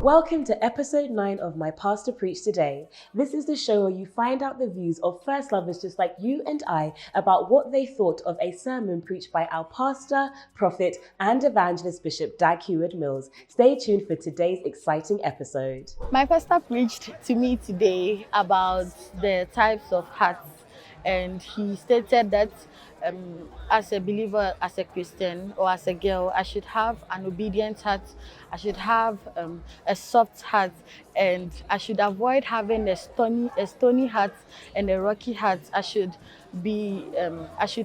Welcome to episode 9 of My Pastor Preached Today. This is the show where you find out the views of first lovers just like you and I about what they thought of a sermon preached by our pastor, prophet, and evangelist Bishop Dag Heward-Mills. Stay tuned for today's exciting episode. My pastor preached to me today about the types of hearts, and he stated that as a believer, as a Christian, or as a girl, I should have an obedient heart, I should have a soft heart, and I should avoid having a stony heart and a rocky heart. I should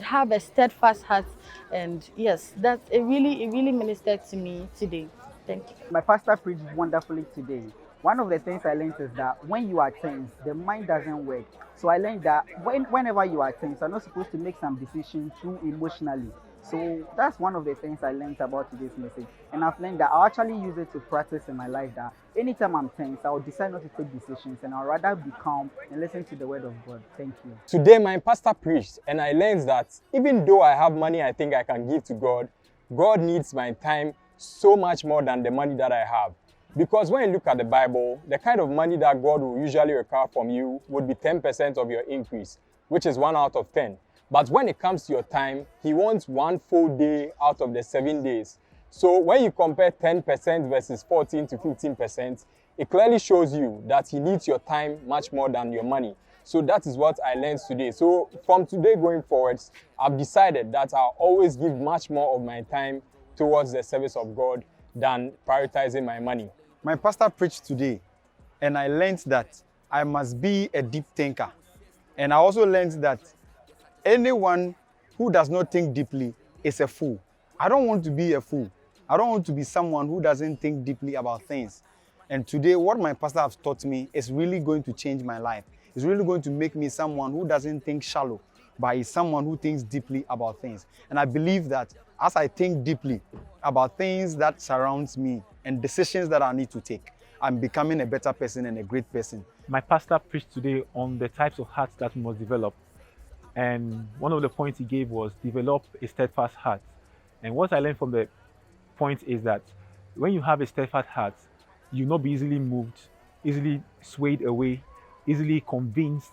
have a steadfast heart, and yes, it really ministered to me today. Thank you. My pastor preached wonderfully today. One of the things I learned is that when you are tense, the mind doesn't work. So I learned that whenever you are tense, you're not supposed to make some decisions too emotionally. So that's one of the things I learned about today's message. And I've learned that I'll actually use it to practice in my life, that anytime I'm tense, I'll decide not to take decisions and I'll rather be calm and listen to the word of God. Thank you. Today, my pastor preached and I learned that even though I have money I think I can give to God, God needs my time so much more than the money that I have. Because when you look at the Bible, the kind of money that God will usually require from you would be 10% of your increase, which is 1 out of 10. But when it comes to your time, He wants 1 full day out of the 7 days. So when you compare 10% versus 14 to 15%, it clearly shows you that He needs your time much more than your money. So that is what I learned today. So from today going forwards, I've decided that I'll always give much more of my time towards the service of God than prioritizing my money. My pastor preached today, and I learned that I must be a deep thinker. And I also learned that anyone who does not think deeply is a fool. I don't want to be a fool. I don't want to be someone who doesn't think deeply about things. And today, what my pastor has taught me is really going to change my life. It's really going to make me someone who doesn't think shallow, but is someone who thinks deeply about things. And I believe that as I think deeply about things that surrounds me and decisions that I need to take, I'm becoming a better person and a great person. My pastor preached today on the types of hearts that we must develop. And one of the points he gave was develop a steadfast heart. And what I learned from the point is that when you have a steadfast heart, you'll not be easily moved, easily swayed away, easily convinced,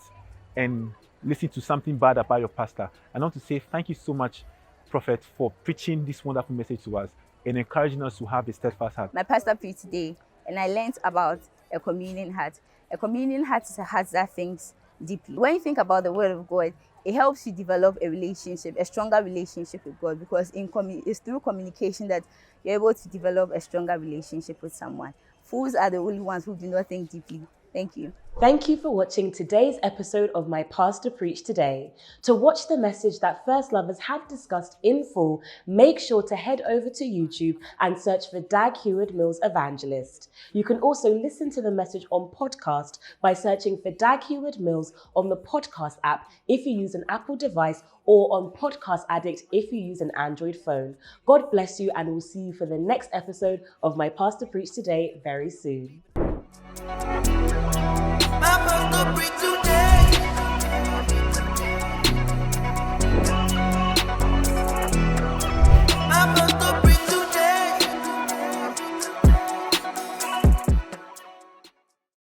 and listen to something bad about your pastor. I want to say thank you so much, Prophet, for preaching this wonderful message to us and encouraging us to have a steadfast heart. My pastor preached today, and I learned about a communion heart. A communion heart is a heart that thinks deeply. When you think about the word of God, it helps you develop a relationship, a stronger relationship with God, because it's through communication that you're able to develop a stronger relationship with someone. Fools are the only ones who do not think deeply. Thank you. Thank you for watching today's episode of My Pastor Preached Today. To watch the message that first lovers have discussed in full, make sure to head over to YouTube and search for Dag Heward-Mills Evangelist. You can also listen to the message on podcast by searching for Dag Heward-Mills on the podcast app if you use an Apple device, or on Podcast Addict if you use an Android phone. God bless you, and we'll see you for the next episode of My Pastor Preached Today very soon.